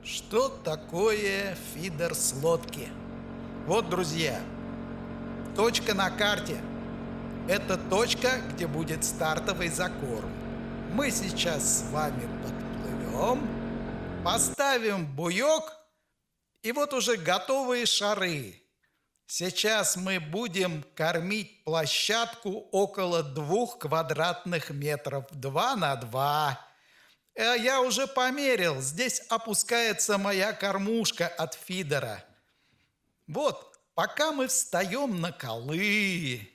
Что такое фидер с лодки? Вот, друзья, точка на карте. Это точка, где будет стартовый закорм. Мы сейчас с вами подплывем, поставим буек, и вот уже готовые шары. Сейчас мы будем кормить площадку около 2 квадратных метров, 2 на 2. Я уже померил, здесь опускается моя кормушка от фидера. Вот, пока мы встаем на колы,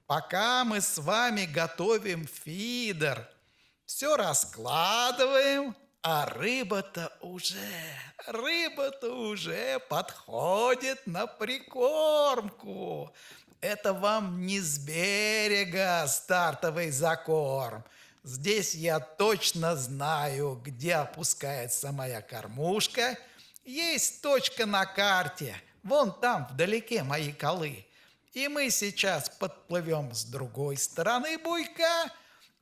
пока мы с вами готовим фидер, все раскладываем, а рыба-то уже подходит на прикормку. Это вам не с берега стартовый закорм. Здесь я точно знаю, где опускается моя кормушка. Есть точка на карте. Вон там вдалеке мои колы. И мы сейчас подплывем с другой стороны буйка,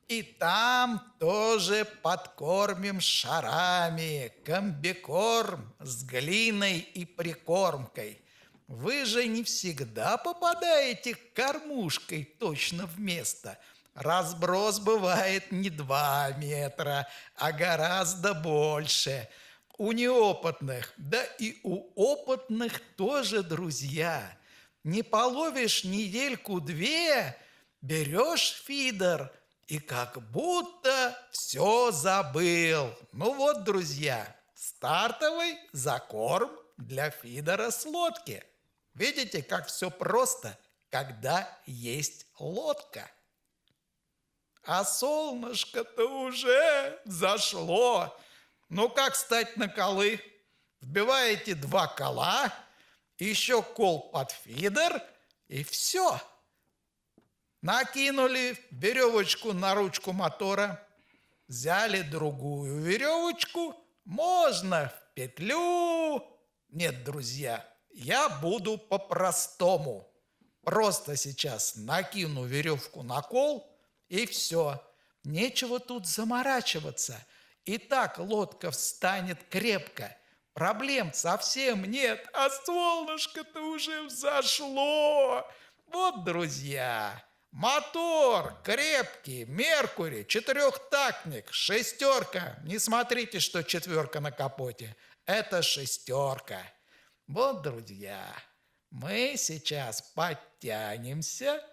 и там тоже подкормим шарами, комбикорм с глиной и прикормкой. Вы же не всегда попадаете кормушкой точно в место. Разброс бывает не 2 метра, а гораздо больше. У неопытных, да и у опытных тоже, друзья. Не половишь недельку-две, берешь фидер и как будто все забыл. Ну вот, друзья, стартовый закорм для фидера с лодки. Видите, как все просто, когда есть лодка. А солнышко-то уже зашло. Ну как встать на колы? Вбиваете 2 кола, еще кол под фидер, и все. Накинули веревочку на ручку мотора, взяли другую веревочку, можно в петлю. Нет, друзья, я буду по-простому. Просто сейчас накину веревку на кол, и все. Нечего тут заморачиваться. И так лодка встанет крепко. Проблем совсем нет, а солнышко-то уже взошло. Вот, друзья, мотор крепкий, Меркурий, 4-тактник, 6. Не смотрите, что 4 на капоте. Это 6. Вот, друзья, мы сейчас подтянемся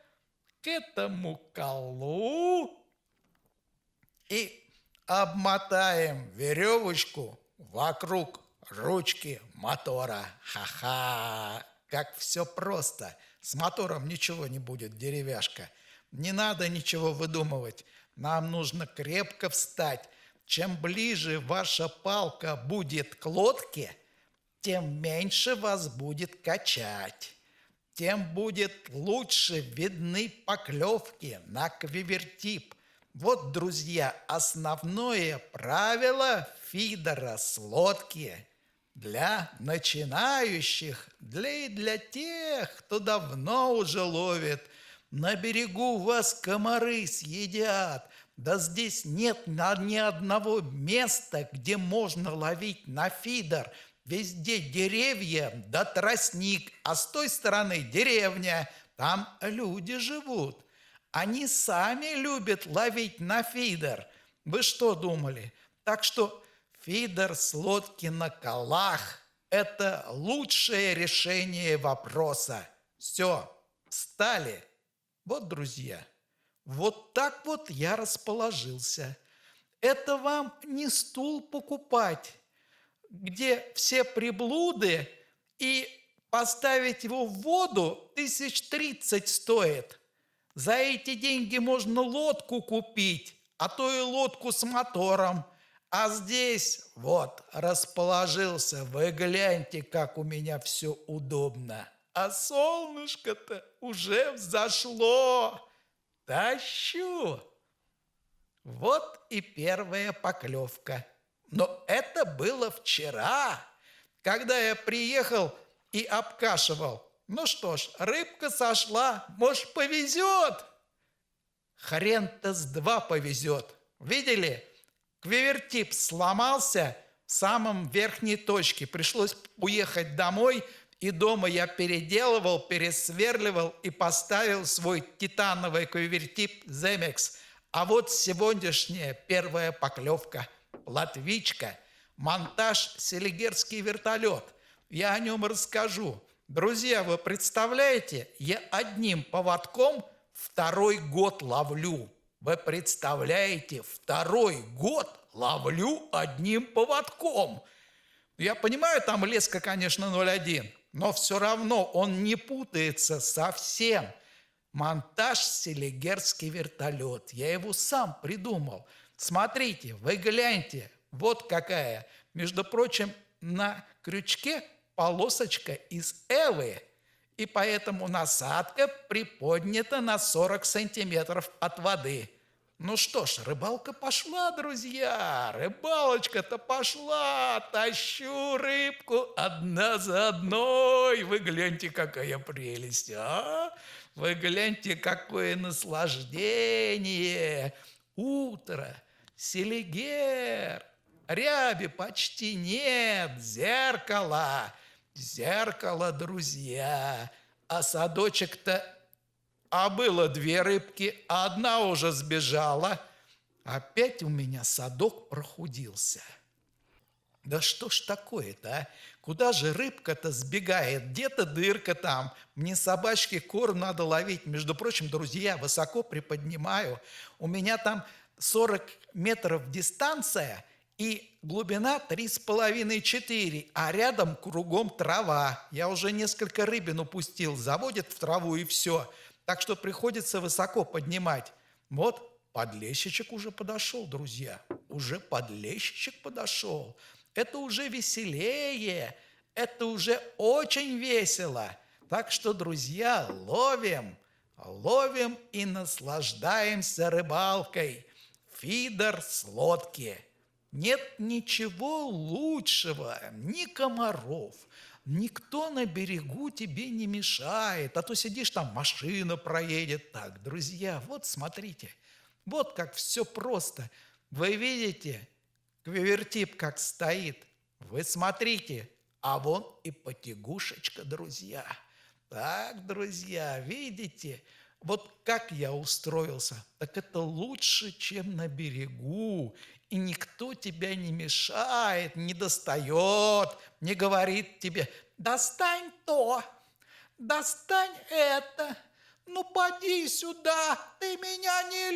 к этому колу и обмотаем веревочку вокруг ручки мотора. Ха-ха! Как все просто. С мотором ничего не будет, деревяшка. Не надо ничего выдумывать. Нам нужно крепко встать. Чем ближе ваша палка будет к лодке, тем меньше вас будет качать. Тем будет лучше видны поклевки на квивертип. Вот, друзья, основное правило фидера с лодки для начинающих, для тех, кто давно уже ловит. На берегу вас комары съедят. Да здесь нет ни одного места, где можно ловить на фидер. Везде деревья да тростник, а с той стороны деревня. Там люди живут. Они сами любят ловить на фидер. Вы что думали? Так что фидер с лодки на колах – это лучшее решение вопроса. Все, встали. Вот, друзья, вот так вот я расположился. Это вам не стул покупать, где все приблуды, и поставить его в воду 1030 стоит. За эти деньги можно лодку купить, а то и лодку с мотором. А здесь вот расположился, вы гляньте, как у меня все удобно. А солнышко-то уже взошло. Тащу. Вот и первая поклевка. Но это было вчера, когда я приехал и обкашивал. Ну что ж, рыбка сошла, может, повезет? Хрен-то с 2 повезет. Видели? Квивертип сломался, в самом верхней точке. Пришлось уехать домой, и дома я переделывал, пересверливал и поставил свой титановый квивертип Земекс. А вот сегодняшняя первая поклевка. Плотвичка. Монтаж селигерский вертолет. Я о нем расскажу. Друзья, вы представляете, я одним поводком второй год ловлю. Вы представляете, второй год ловлю одним поводком. Я понимаю, там леска, конечно, 0,1, но все равно он не путается совсем. Монтаж селигерский вертолет. Я его сам придумал. Смотрите, вы гляньте, вот какая. Между прочим, на крючке полосочка из эвы, и поэтому насадка приподнята на 40 сантиметров от воды. Ну что ж, рыбалка пошла, друзья, рыбалочка-то пошла, тащу рыбку одна за одной. Вы гляньте, какая прелесть, а? Вы гляньте, какое наслаждение. Утро, селигер, ряби почти нет, зеркало, друзья. А садочек-то... А было 2 рыбки, а одна уже сбежала. Опять у меня садок прохудился. Да что ж такое-то, а? Куда же рыбка-то сбегает? Где-то дырка там. Мне собачке корм надо ловить. Между прочим, друзья, высоко приподнимаю. У меня там 40 метров дистанция и глубина 3,5-4, а рядом кругом трава. Я уже несколько рыбин упустил. Заводят в траву и все. Так что приходится высоко поднимать. Вот подлещичек уже подошел, друзья. Уже подлещичек подошел. Это уже веселее. Это уже очень весело. Так что, друзья, ловим и наслаждаемся рыбалкой. Фидер с лодки. Нет ничего лучшего, ни комаров. Никто на берегу тебе не мешает, а то сидишь там, машина проедет. Так, друзья, вот смотрите, вот как все просто. Вы видите, квивертип как стоит. Вы смотрите, а вон и потягушечка, друзья. Так, друзья, видите, вот как я устроился, так это лучше, чем на берегу. И никто тебя не мешает, не достает, не говорит тебе: достань то, достань это, ну поди сюда, ты меня не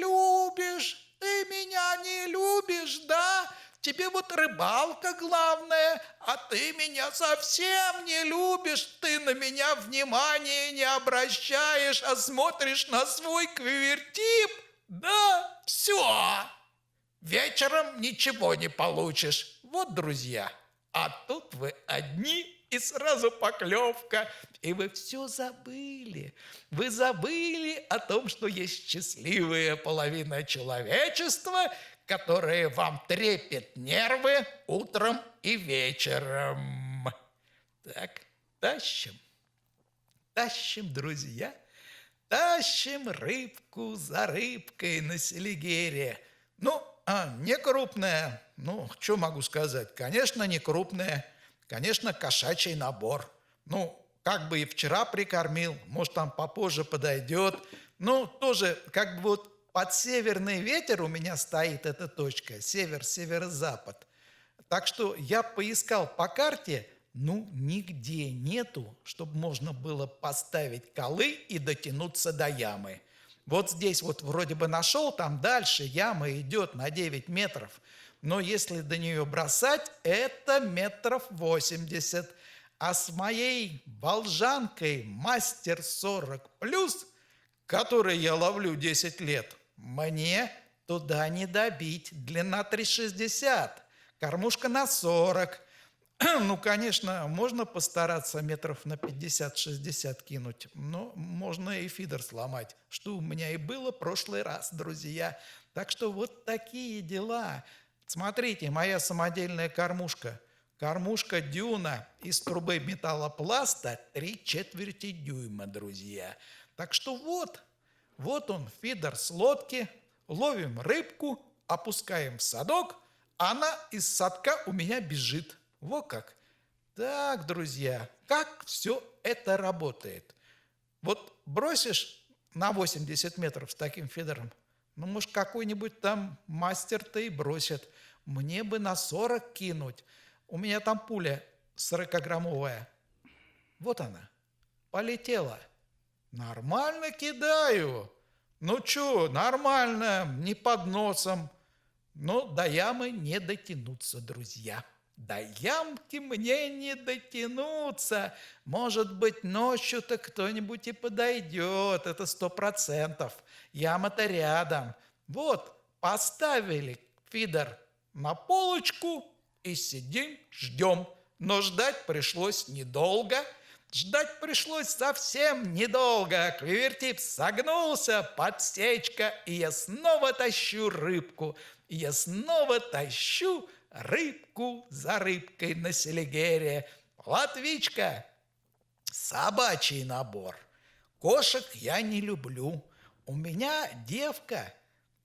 любишь, да? Тебе вот рыбалка главная, а ты меня совсем не любишь, ты на меня внимания не обращаешь, а смотришь на свой квивертип, да, все. Вечером ничего не получишь. Вот, друзья, а тут вы одни, и сразу поклевка. И вы все забыли. Вы забыли о том, что есть счастливая половина человечества, которая вам трепет нервы утром и вечером. Так, тащим, друзья, тащим рыбку за рыбкой на селигере. Ну, не крупная, ну, что могу сказать? Конечно, не крупная, конечно, кошачий набор. Ну, как бы и вчера прикормил, может, там попозже подойдет. Ну, тоже, как бы вот под северный ветер у меня стоит эта точка, север, северо-запад. Так что я поискал по карте, ну, нигде нету, чтобы можно было поставить колы и дотянуться до ямы. Вот здесь вот вроде бы нашел, там дальше яма идет на 9 метров. Но если до нее бросать, это 80 метров. А с моей волжанкой мастер 40+, которой я ловлю 10 лет, мне туда не добить. Длина 3,60, кормушка на 40. Ну, конечно, можно постараться метров на 50-60 кинуть, но можно и фидер сломать, что у меня и было в прошлый раз, друзья. Так что вот такие дела. Смотрите, моя самодельная кормушка. Кормушка Дюна из трубы металлопласта 3/4 дюйма, друзья. Так что вот он, фидер с лодки. Ловим рыбку, опускаем в садок, она из садка у меня бежит. Во как. Так, друзья, как все это работает? Вот бросишь на 80 метров с таким фидером, ну, может, какой-нибудь там мастер-то и бросит. Мне бы на 40 кинуть. У меня там пуля 40-граммовая. Вот она, полетела. Нормально кидаю. Ну чё, нормально, не под носом. Но до ямы не дотянуться, друзья. До ямки мне не дотянуться. Может быть, ночью-то кто-нибудь и подойдет. Это 100%. Яма-то рядом. Вот, поставили фидер на полочку и сидим, ждем. Но ждать пришлось недолго. Ждать пришлось совсем недолго. Квивертип согнулся, подсечка, и я снова тащу рыбку. И я снова тащу рыбку за рыбкой на селигере. Плотвичка, собачий набор. Кошек я не люблю. У меня девка,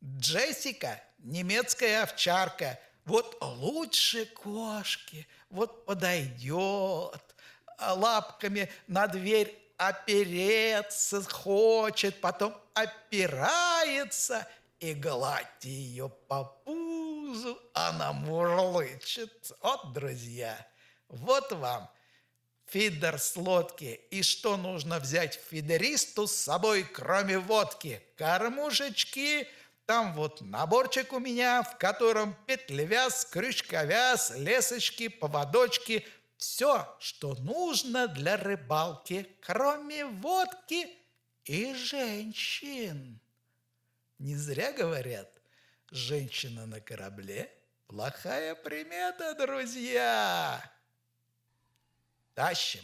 Джессика, немецкая овчарка. Вот лучше кошки, вот подойдет, лапками на дверь опереться хочет, потом опирается, и гладьте ее по пузу, она мурлычет. Вот, друзья, вот вам фидер с лодки. И что нужно взять фидеристу с собой, кроме водки? Кормушечки. Там вот наборчик у меня, в котором петлевяз, крючковяз, лесочки, поводочки. Все, что нужно для рыбалки, кроме водки и женщин. Не зря говорят, женщина на корабле – плохая примета, друзья. Тащим,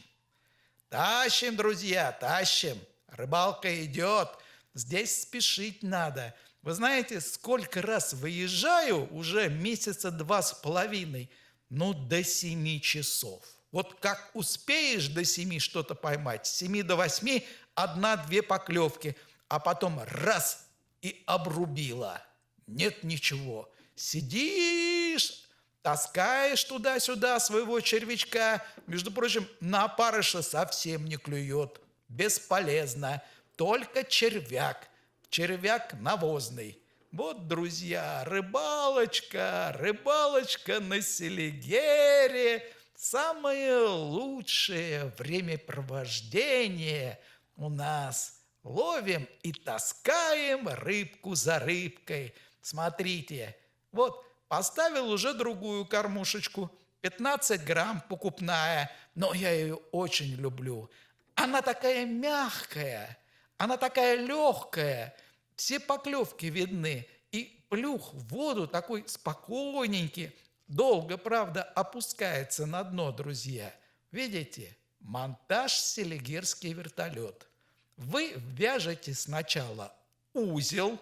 тащим, друзья, тащим. Рыбалка идет, здесь спешить надо. Вы знаете, сколько раз выезжаю, уже месяца 2,5, ну, до 7 часов. Вот как успеешь до 7 что-то поймать, с 7 до 8 1-2 поклевки, а потом раз и обрубила. Нет ничего. Сидишь, таскаешь туда-сюда своего червячка. Между прочим, на опарыша совсем не клюет. Бесполезно. Только червяк. Червяк навозный. Вот, друзья, рыбалочка, рыбалочка на селигере. Самое лучшее времяпровождение у нас. Ловим и таскаем рыбку за рыбкой. Смотрите, вот поставил уже другую кормушечку. 15 грамм покупная, но я ее очень люблю. Она такая мягкая, она такая легкая. Все поклевки видны. И плюх в воду такой спокойненький. Долго, правда, опускается на дно, друзья. Видите? Монтаж селигерский вертолет. Вы вяжете сначала узел,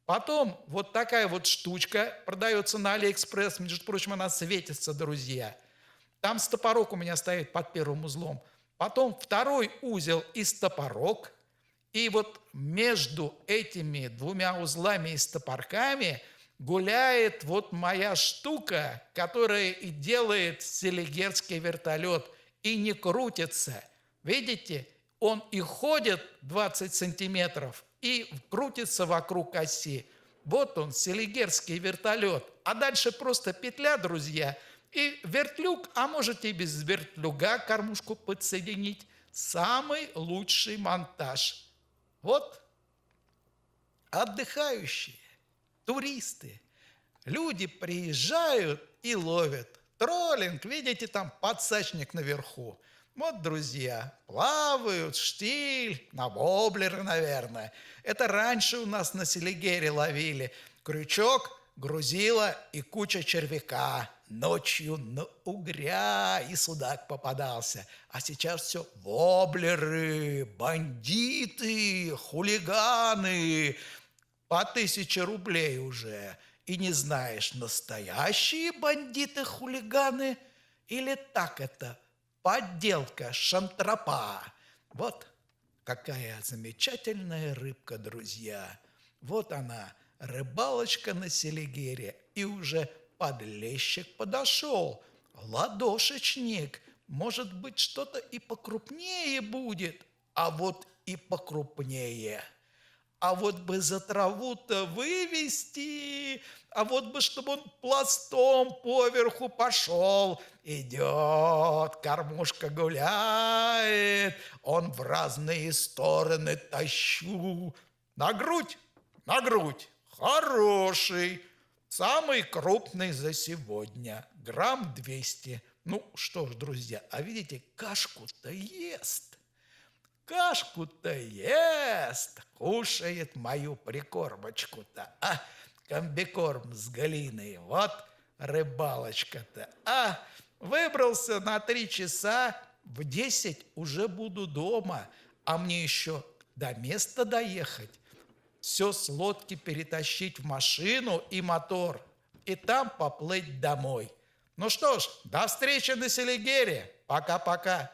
потом вот такая вот штучка продается на Алиэкспресс, между прочим, она светится, друзья. Там стопорок у меня стоит под первым узлом. Потом второй узел и стопорок. И вот между этими двумя узлами и стопорками гуляет вот моя штука, которая и делает селигерский вертолет, и не крутится. Видите? Он и ходит 20 сантиметров, и крутится вокруг оси. Вот он, селигерский вертолет. А дальше просто петля, друзья, и вертлюг, а можете и без вертлюга кормушку подсоединить. Самый лучший монтаж. Вот отдыхающие, туристы, люди приезжают и ловят. Троллинг, видите, там подсачник наверху. Вот, друзья, плавают, штиль, на воблеры, наверное. Это раньше у нас на селигере ловили. Крючок, грузила и куча червяка. Ночью на угря и судак попадался. А сейчас все воблеры, бандиты, хулиганы. По 1000 рублей уже. И не знаешь, настоящие бандиты-хулиганы или так это, подделка, шантропа. Вот какая замечательная рыбка, друзья. Вот она, рыбалочка на селигере. и уже подлещик подошел. Ладошечник, может быть, что-то и покрупнее будет, а вот и покрупнее. А вот бы за траву-то вывести, а вот бы, чтобы он пластом поверху пошел. Идет, кормушка гуляет, он в разные стороны тащу. На грудь, на грудь, хороший, самый крупный за сегодня, грамм 200. Ну что ж, друзья, а видите, кашку-то ест. Кашку-то ест, кушает мою прикормочку-то, комбикорм с Галиной, вот рыбалочка-то, выбрался на 3 часа, в 10 уже буду дома, а мне еще до места доехать, все с лодки перетащить в машину и мотор, и там поплыть домой. Ну что ж, до встречи на Селигере, пока-пока.